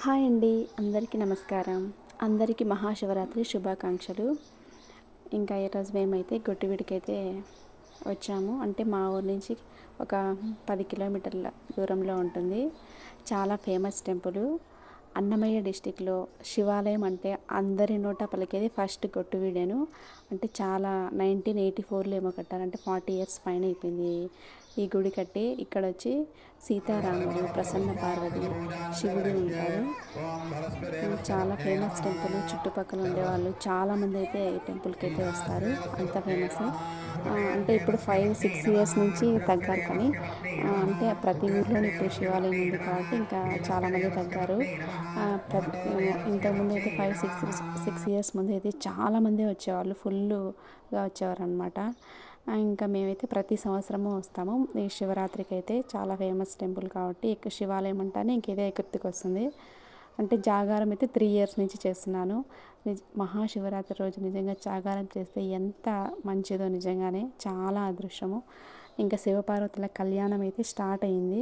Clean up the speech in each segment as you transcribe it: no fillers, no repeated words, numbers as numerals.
Hi అండి, అందరికీ నమస్కారం. అందరికీ మహాశివరాత్రి శుభాకాంక్షలు. ఇంకా ఈరోజు మేమైతే గొట్టివిడికైతే వచ్చాము. అంటే మా ఊరు నుంచి ఒక 10 కిలోమీటర్ల దూరంలో ఉంటుంది. చాలా ఫేమస్ టెంపుల్. అన్నమయ్య డిస్టిక్లో శివాలయం అంటే అందరి నోట పలికేది ఫస్ట్ గొట్టివీడేను. అంటే చాలా 1984లో ఏమో కట్టారు. అంటే 40 ఇయర్స్ పైన అయిపోయింది ఈ గుడి కట్టి. ఇక్కడ వచ్చి సీతారాముడు, ప్రసన్న పార్వతి, శివుడు ఉంటారు. చాలా ఫేమస్ టెంపుల్. చుట్టుపక్కల ఉండేవాళ్ళు చాలామంది అయితే ఈ టెంపుల్కి అయితే వస్తారు. అంత ఫేమస్. అంటే ఇప్పుడు 5-6 ఇయర్స్ నుంచి తగ్గారు. కానీ అంటే ప్రతి ఊర్లోనే ఇప్పుడు శివాలయం ఉంది కాబట్టి ఇంకా చాలామంది తగ్గారు. ఇంతకుముందు అయితే 5-6 ఇయర్స్ ముందు అయితే చాలామంది వచ్చేవాళ్ళు, ఫుల్గా వచ్చేవారు అనమాట. ఇంకా మేమైతే ప్రతి సంవత్సరము వస్తాము. ఈ శివరాత్రికి అయితే చాలా ఫేమస్ టెంపుల్ కాబట్టి శివాలయం అంటానే ఇంకేదే గుర్తుకొస్తుంది. అంటే జాగారం అయితే 3 ఇయర్స్ నుంచి చేస్తున్నాను. మహాశివరాత్రి రోజు నిజంగా జాగారం చేస్తే ఎంత మంచిదో, నిజంగానే చాలా అదృష్టము. ఇంకా శివపార్వతుల కళ్యాణం అయితే స్టార్ట్ అయింది.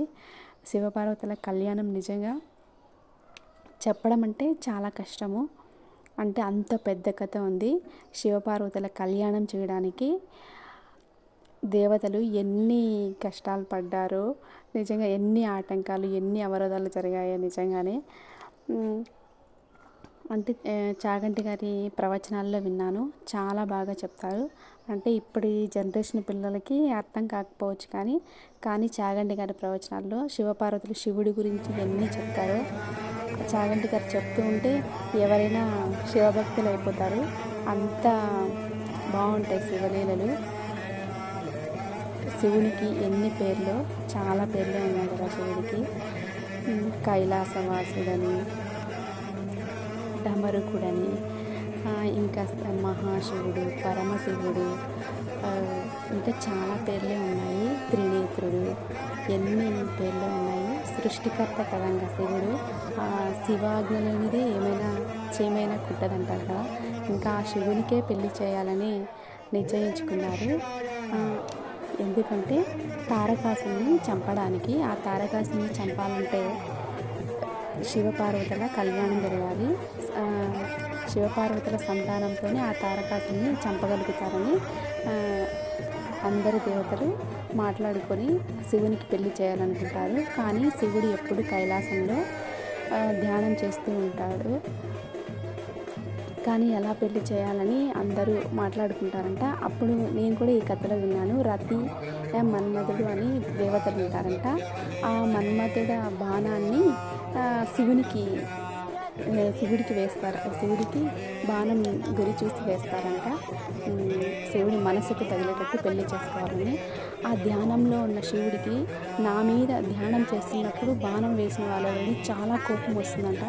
శివపార్వతుల కళ్యాణం నిజంగా చెప్పడం అంటే చాలా కష్టము. అంటే అంత పెద్ద కథ ఉంది. శివపార్వతుల కళ్యాణం చేయడానికి దేవతలు ఎన్ని కష్టాలు పడ్డారో, నిజంగా ఎన్ని ఆటంకాలు, ఎన్ని అవరోధాలు జరిగాయో నిజంగానే. అంటే చాగంటి గారి ప్రవచనాల్లో విన్నాను, చాలా బాగా చెప్తారు. అంటే ఇప్పటి జనరేషన్ పిల్లలకి అర్థం కాకపోవచ్చు, కానీ చాగంటి గారి ప్రవచనాల్లో శివపార్వతులు శివుడి గురించి ఎన్ని చెప్తారో చాగంటి గారు చెప్తూ ఉంటే ఎవరైనా శివభక్తులు అయిపోతారు. అంత బాగుంటాయి శివలీలలు. శివునికి ఎన్ని పేర్లు, చాలా పేర్లే ఉన్నాయి కదా శివుడికి. కైలాసవాసుడని, డమరుకుడని, ఇంకా మహాశివుడు, పరమశివుడు, ఇంకా చాలా పేర్లే ఉన్నాయి. త్రినేత్రుడు, ఎన్ని పేర్లు ఉన్నాయి. సృష్టికర్త కదంగా శివుడు. శివాజ్ఞ లేనిది ఏమైనా కుట్టదంటారు కదా. ఇంకా ఆ శివునికే పెళ్లి చేయాలని నిశ్చయించుకున్నారు. ఎందుకంటే తారకాసుని చంపడానికి. ఆ తారకాసుని చంపాలంటే శివపార్వతుల కళ్యాణం జరగాలి. శివపార్వతుల సంతానంతోనే ఆ తారకాసుని చంపగలుగుతారని అందరి దేవతలు మాట్లాడుకొని శివునికి పెళ్లి చేయాలనుకుంటారు. కానీ శివుడు ఎప్పుడు కైలాసంలో ధ్యానం చేస్తూ ఉంటాడు. కానీ ఎలా పెళ్లి చేయాలని అందరూ మాట్లాడుకుంటారంట. అప్పుడు నేను కూడా ఈ కథలో విన్నాను. రతి మన్మధుడు అని దేవతలు ఉంటారంట. ఆ మన్మధుడు బాణాన్ని శివుడికి వేస్తారు. శివుడికి బాణం గురి చూసి వేస్తారంట. శివుడి మనసుకు తగిలేటట్టు పెళ్లి చేసుకోవాలని. ఆ ధ్యానంలో ఉన్న శివుడికి నా మీద ధ్యానం చేస్తున్నప్పుడు బాణం వేసిన వాళ్ళని చాలా కోపం వస్తుందంట.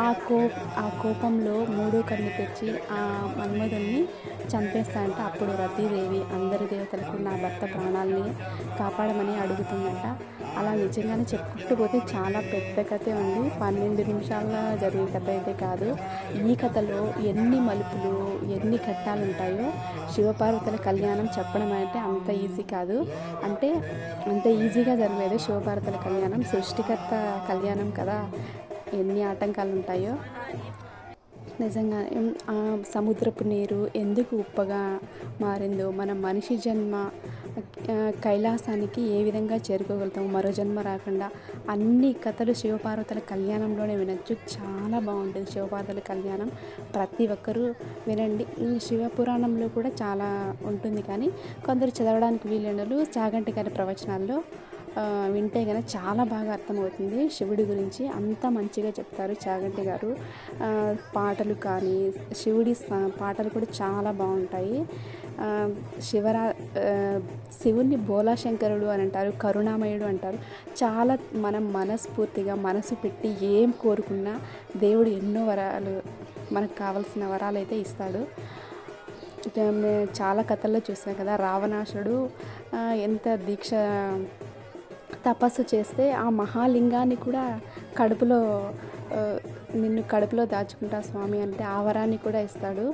ఆ కోపంలో మూడో కన్ను తెచ్చి ఆ మన్మధుడిని చంపేస్తాడంట. అప్పుడు రతీదేవి అందరి దేవతలకు నా భర్త ప్రాణాలని కాపాడమని అడుగుతుందంట. అలా నిజంగానే చెప్పుకుంటూ పోతే చాలా పెద్ద కథే ఉంది. 12 నిమిషాల్లో జరిగే కథ అయితే కాదు. ఈ కథలో ఎన్ని మలుపులు, ఎన్ని ఘట్టాలు ఉంటాయో. శివపార్వతుల కళ్యాణం చెప్పడం అంటే అంత ఈజీ కాదు. అంటే అంత ఈజీగా జరగలేదు శివపార్వతుల కళ్యాణం. సృష్టికర్త కళ్యాణం కదా, ఎన్ని ఆటంకాలు ఉంటాయో. నిజంగా సముద్రపు నీరు ఎందుకు ఉప్పగా మారిందో, మన మనిషి జన్మ కైలాసానికి ఏ విధంగా చేరుకోగలుగుతాము మరో జన్మ రాకుండా, అన్ని కథలు శివపార్వతుల కళ్యాణంలోనే వినొచ్చు. చాలా బాగుంటుంది శివపార్వతుల కళ్యాణం. ప్రతి ఒక్కరూ వినండి. శివపురాణంలో కూడా చాలా ఉంటుంది, కానీ కొందరు చదవడానికి వీలైనలు చాగంటి గారి ప్రవచనాల్లో వింటే కనుక చాలా బాగా అర్థమవుతుంది శివుడి గురించి. అంత మంచిగా చెప్తారు చాగంటి గారు. పాటలు కానీ, శివుడి పాటలు కూడా చాలా బాగుంటాయి. శివుణ్ణి బోలాశంకరుడు అని అంటారు, కరుణామయుడు అంటారు. చాలా మనం మనస్ఫూర్తిగా మనసు పెట్టి ఏం కోరుకున్నా దేవుడు ఎన్నో వరాలు, మనకు కావలసిన వరాలు అయితే ఇస్తాడు. చాలా కథల్లో చూస్తాం కదా, రావణాసుడు ఎంత దీక్ష తపస్సు చేస్తే ఆ మహాలింగాన్ని కూడా నిన్ను కడుపులో దాచుకుంటా స్వామి అంటే ఆ వరాన్ని కూడా ఇస్తాడు.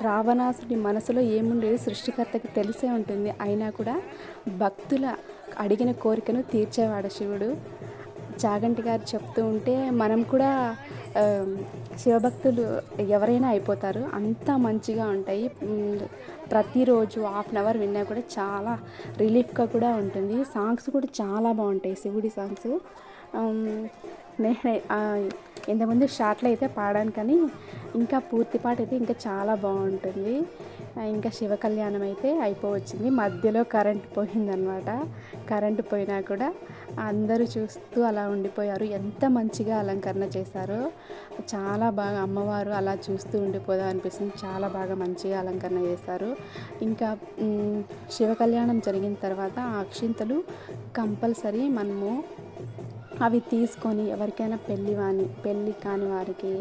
రావణాసుడి మనసులో ఏముండేది సృష్టికర్తకి తెలిసే ఉంటుంది. అయినా కూడా భక్తుల అడిగిన కోరికను తీర్చేవాడు శివుడు. చాగంటి గారు చెప్తూ ఉంటే మనం కూడా శివభక్తులు ఎవరైనా అయిపోతారు. అంత మంచిగా ఉంటాయి. ప్రతిరోజు హాఫ్ అన్ అవర్ విన్నా కూడా చాలా రిలీఫ్గా కూడా ఉంటుంది. సాంగ్స్ కూడా చాలా బాగుంటాయి, శివుడి సాంగ్స్. నేనే ఇంతకుముందు షార్ట్లో అయితే పాడాను, కానీ ఇంకా పూర్తి పాట అయితే ఇంకా చాలా బాగుంటుంది. ఇంకా శివ కళ్యాణం అయితే అయిపోవచ్చింది. మధ్యలో కరెంట్ పోయిందనమాట. కరెంటు పోయినా కూడా అందరూ చూస్తూ అలా ఉండిపోయారు. ఎంత మంచిగా అలంకరణ చేశారో, చాలా బాగా అమ్మవారు అలా చూస్తూ ఉండిపోదా అనిపిస్తుంది. చాలా బాగా మంచిగా అలంకరణ చేశారు. ఇంకా శివ కళ్యాణం జరిగిన తర్వాత ఆ అక్షింతలు కంపల్సరీ మనము అవి తీసుకొని ఎవరికైనా పెళ్ళి కాని వారికి,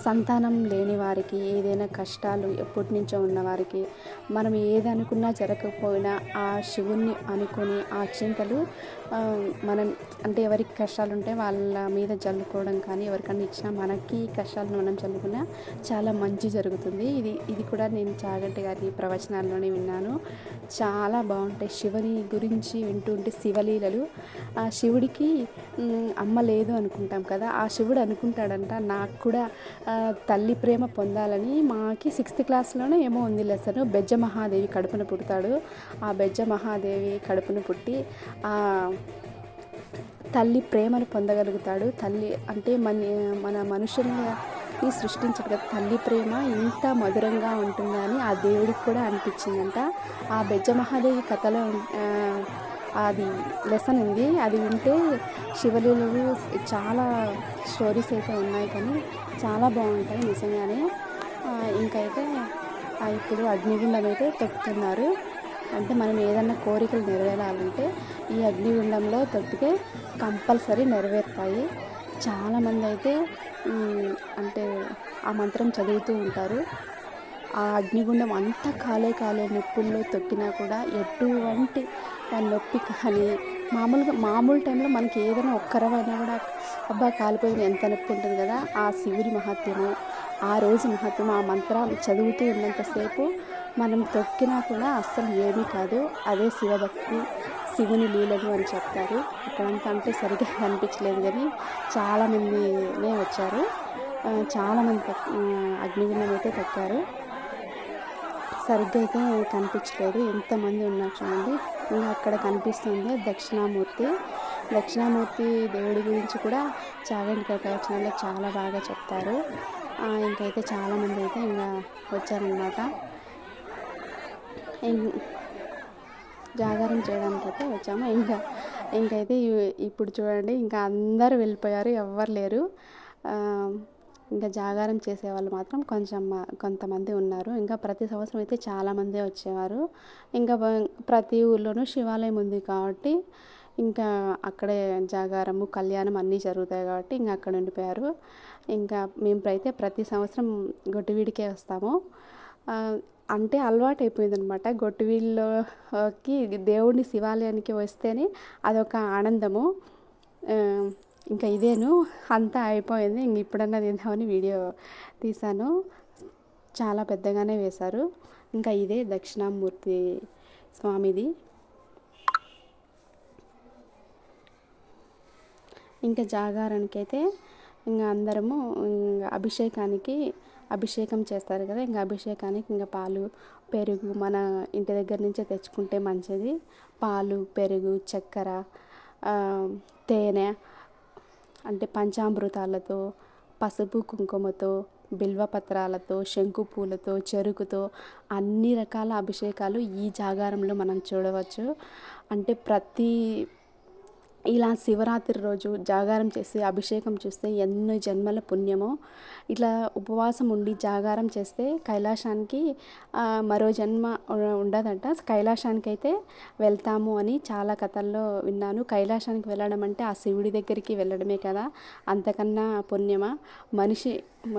సంతానం లేని వారికి, ఏదైనా కష్టాలు ఎప్పటి నుంచో ఉన్నవారికి, మనం ఏదనుకున్నా జరగకపోయినా ఆ శివుణ్ణి అనుకొని ఆ అక్షింతలు మనం అంటే ఎవరికి కష్టాలు ఉంటే వాళ్ళ మీద జల్లుకోవడం కానీ, ఎవరికన్నా ఇచ్చినా మనకి కష్టాలను మనం చల్లుకున్నా చాలా మంచి జరుగుతుంది. ఇది కూడా నేను చాగంటి గారి ప్రవచనాల్లోనే విన్నాను. చాలా బాగుంటాయి. శివుని గురించి వింటుంటే శివలీలలు. ఆ శివుడికి అమ్మ లేదు అనుకుంటాం కదా, ఆ శివుడు అనుకుంటాడంట నాకు కూడా తల్లి ప్రేమ పొందాలని. మాకి 6th క్లాస్లోనే ఏమో ఉంది లెసన్. బెజ్జ మహాదేవి కడుపున పుడతాడు. ఆ బెజ్జ మహాదేవి కడుపున పుట్టి తల్లి ప్రేమను పొందగలుగుతాడు. తల్లి అంటే మన మనుషుల్ని సృష్టించాడు కదా, తల్లి ప్రేమ ఇంత మధురంగా ఉంటుందా అని ఆ దేవుడికి కూడా అనిపించిందంట. ఆ బెజ్జ మహాదేవి కథలో అది లెసన్ ఉంది. అది వింటే శివలీలలు చాలా స్టోరీస్ అయితే ఉన్నాయి, కానీ చాలా బాగుంటాయి నిజంగానే. ఇంకైతే ఇప్పుడు అగ్నిగుండం అయితే తొక్కుతున్నారు. అంటే మనం ఏదన్నా కోరికలు నెరవేరాలంటే ఈ అగ్నిగుండంలో తొక్కితే కంపల్సరీ నెరవేరుతాయి. చాలామంది అయితే అంటే ఆ మంత్రం చదువుతూ ఉంటారు. ఆ అగ్నిగుండం అంతా కాలే నిప్పుల్లో తొక్కినా కూడా ఎటువంటి నొప్పి కానీ, మామూలు టైంలో మనకి ఏదైనా ఒక్కరమైనా కూడా అబ్బా కాలిపోయింది ఎంత నొప్పి ఉంటుంది కదా, ఆ శివుడి మహత్యము, ఆ రోజు మహత్యం, ఆ మంత్రం చదువుతూ ఉన్నంతసేపు మనం తొక్కినా కూడా అస్సలు ఏమీ కాదు. అదే శివభక్తి, శివుని లీలలు అని చెప్తారు. అక్కడంతా అంటే సరిగ్గా కనిపించలేదు, కానీ చాలామందినే వచ్చారు. చాలామంది అగ్నిగుండం అయితే తొక్కారు. సరిగ్గా అయితే కనిపించలేదు, ఎంతమంది ఉన్నారు చూడండి. ఇంకా అక్కడ కనిపిస్తుంది దక్షిణామూర్తి దేవుడి గురించి కూడా చాగంటి గారి ప్రవచనాల్లో చాలా బాగా చెప్తారు. ఇంకైతే చాలామంది అయితే ఇంకా వచ్చారనమాట. జాగారం చేయడానికి అయితే వచ్చాము. ఇంకైతే ఇప్పుడు చూడండి, ఇంకా అందరూ వెళ్ళిపోయారు, ఎవ్వరు లేరు. ఇంకా జాగారం చేసేవాళ్ళు మాత్రం కొంతమంది ఉన్నారు. ఇంకా ప్రతి సంవత్సరం అయితే చాలామందే వచ్చేవారు. ఇంకా ప్రతి ఊర్లోనూ శివాలయం ఉంది కాబట్టి ఇంకా అక్కడే జాగారము, కళ్యాణం అన్నీ జరుగుతాయి కాబట్టి ఇంకా అక్కడ ఉండిపోయారు. ఇంకా మేము అయితే ప్రతి సంవత్సరం గొట్టివీడికే వస్తాము. అంటే అలవాటు అయిపోయిందనమాట. గొట్టివీళ్ళలోకి దేవుడిని శివాలయానికి వస్తేనే అదొక ఆనందము. ఇంకా ఇదేను అంతా అయిపోయింది. ఇంక ఇప్పుడన్నా తిందామని వీడియో తీశాను. చాలా పెద్దగానే వేశారు. ఇంకా ఇదే దక్షిణామూర్తి స్వామిది. ఇంకా జాగారానికి అయితే ఇంకా అందరము అభిషేకం చేస్తారు కదా, ఇంకా అభిషేకానికి ఇంకా పాలు, పెరుగు మన ఇంటి దగ్గర నుంచే తెచ్చుకుంటే మంచిది. పాలు, పెరుగు, చక్కెర, తేనె, అంటే పంచామృతాలతో, పసుపు కుంకుమతో, బిల్వపత్రాలతో, శంకు పూలతో, చెరుకుతో అన్ని రకాల అభిషేకాలు ఈ జాగారంలో మనం చూడవచ్చు. అంటే ఇలా శివరాత్రి రోజు జాగారం చేసి అభిషేకం చూస్తే ఎన్నో జన్మల పుణ్యమో. ఇట్లా ఉపవాసం ఉండి జాగారం చేస్తే కైలాసానికి మరో జన్మ ఉండదంట. కైలాసానికి అయితే వెళ్తాము అని చాలా కథల్లో విన్నాను. కైలాసానికి వెళ్ళడం అంటే ఆ శివుడి దగ్గరికి వెళ్ళడమే కదా, అంతకన్నా పుణ్యమా?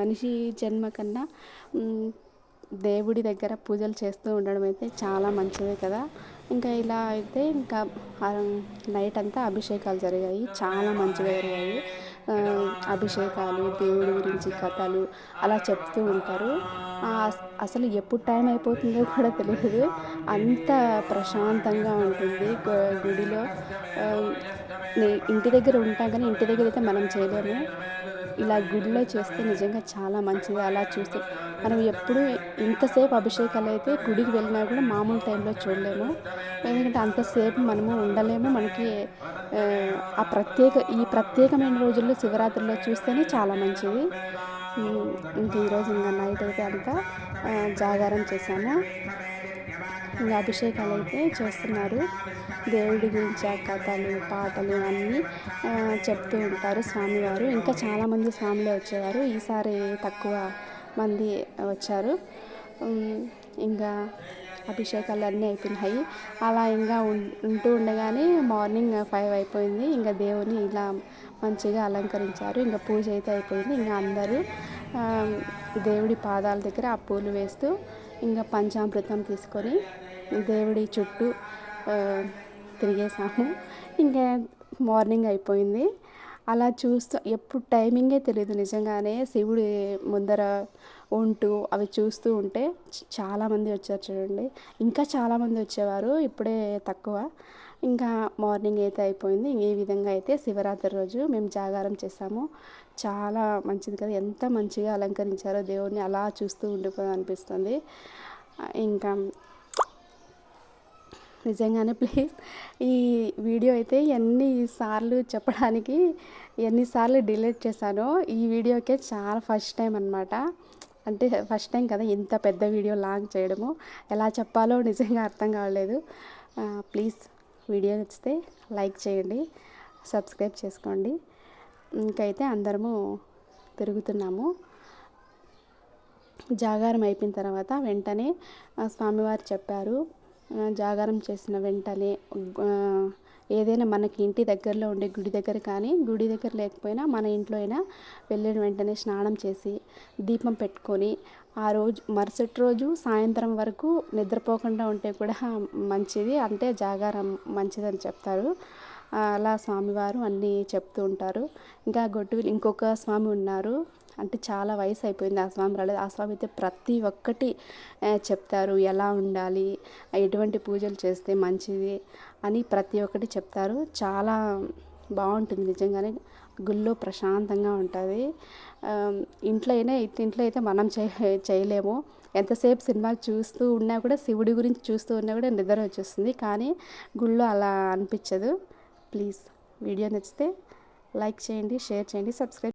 మనిషి జన్మ కన్నా దేవుడి దగ్గర పూజలు చేస్తూ ఉండడం అయితే చాలా మంచిదే కదా. ఇంకా ఇలా అయితే ఇంకా నైట్ అంతా అభిషేకాలు జరిగాయి, చాలా మంచిగా జరిగాయి. అభిషేకాలు, దేవుడి గురించి కథలు అలా చెప్తూ ఉంటారు. అసలు ఎప్పుడు టైం అయిపోతుందో కూడా తెలియదు, అంత ప్రశాంతంగా ఉంటుంది గుడిలో. ఇంటి దగ్గర ఉంటాం కానీ ఇంటి దగ్గర అయితే మనం చేయలేము. ఇలా గుడిలో చేస్తే నిజంగా చాలా మంచిది. అలా చూస్తే మనం ఎప్పుడు ఇంతసేపు అభిషేకాలు అయితే గుడికి వెళ్ళినా కూడా మామూలు టైంలో చూడలేము. ఎందుకంటే అంతసేపు మనము ఉండలేము. మనకి ఈ ప్రత్యేకమైన రోజుల్లో శివరాత్రిలో చూస్తేనే చాలా మంచిది. ఇంక ఈరోజు ఇంకా నైట్ అయితే అంతా జాగారం చేశాము. ఇంకా అభిషేకాలు అయితే చేస్తున్నారు. దేవుడి గురించి ఆ కథలు పాటలు అన్నీ చెప్తూ ఉంటారు స్వామివారు. ఇంకా చాలామంది స్వాములే వచ్చేవారు. ఈసారి తక్కువ మంది వచ్చారు. ఇంకా అభిషేకాలు అన్నీ అయిపోయినాయి. అలా ఇంకా ఉంటూ ఉండగానే మార్నింగ్ 5 అయిపోయింది. ఇంకా దేవుని ఇలా మంచిగా అలంకరించారు. ఇంకా పూజ అయితే అయిపోయింది. ఇంకా అందరూ దేవుడి పాదాల దగ్గర ఆ పూలు వేస్తూ ఇంకా పంచామృతం తీసుకొని దేవుడి చుట్టూ తిరిగేసాము. ఇంకా మార్నింగ్ అయిపోయింది. అలా చూస్తూ ఎప్పుడు టైమింగే తెలియదు. నిజంగానే శివుడి ముందర ఉంటూ అవి చూస్తూ ఉంటే చాలామంది వచ్చారు చూడండి. ఇంకా చాలామంది వచ్చేవారు, ఇప్పుడే తక్కువ. ఇంకా మార్నింగ్ అయితే అయిపోయింది. ఈ విధంగా అయితే శివరాత్రి రోజు మేము జాగారం చేసాము. చాలా మంచిది కదా, ఎంత మంచిగా అలంకరించారో దేవుడిని. అలా చూస్తూ ఉండిపోవాలనిపిస్తుంది. ఇంకా నిజంగానే ప్లీజ్ ఈ వీడియో అయితే ఎన్నిసార్లు డిలీట్ చేశానో. ఈ వీడియోకే చాలా ఫస్ట్ టైం అనమాట. అంటే ఫస్ట్ టైం కదా ఇంత పెద్ద వీడియో లాంగ్ చేయడము. ఎలా చెప్పాలో నిజంగా అర్థం కావలేదు. ప్లీజ్ వీడియో నచ్చితే లైక్ చేయండి, సబ్స్క్రైబ్ చేసుకోండి. ఇంకైతే అందరము తిరుగుతున్నాము. జాగారం అయిపోయిన తర్వాత వెంటనే స్వామివారు చెప్పారు, జాగారం చేసిన వెంటనే ఏదైనా మనకి ఇంటి దగ్గరలో ఉండే గుడి దగ్గర కానీ, గుడి దగ్గర లేకపోయినా మన ఇంట్లో అయినా వెళ్ళిన వెంటనే స్నానం చేసి దీపం పెట్టుకొని ఆ రోజు మరుసటి రోజు సాయంత్రం వరకు నిద్రపోకుండా ఉంటే కూడా మంచిది. అంటే జాగారం మంచిదని చెప్తారు. అలా స్వామివారు అన్నీ చెప్తూ ఉంటారు. ఇంకా ఇంకొక స్వామి ఉన్నారు. అంటే చాలా వయసు అయిపోయింది, ఆ స్వామి రాలేదు. ఆ స్వామి అయితే ప్రతి ఒక్కటి చెప్తారు. ఎలా ఉండాలి, ఎటువంటి పూజలు చేస్తే మంచిది అని ప్రతి ఒక్కటి చెప్తారు. చాలా బాగుంటుంది నిజంగానే. గుళ్ళో ప్రశాంతంగా ఉంటుంది. ఇంట్లో అయితే మనం చేయలేము. ఎంతసేపు సినిమాలు చూస్తూ ఉన్నా కూడా, శివుడి గురించి చూస్తూ ఉన్నా కూడా నిద్ర వచ్చేస్తుంది. కానీ గుళ్ళో అలా అనిపించదు. ప్లీజ్ వీడియో నచ్చితే లైక్ చేయండి, షేర్ చేయండి, సబ్స్క్రైబ్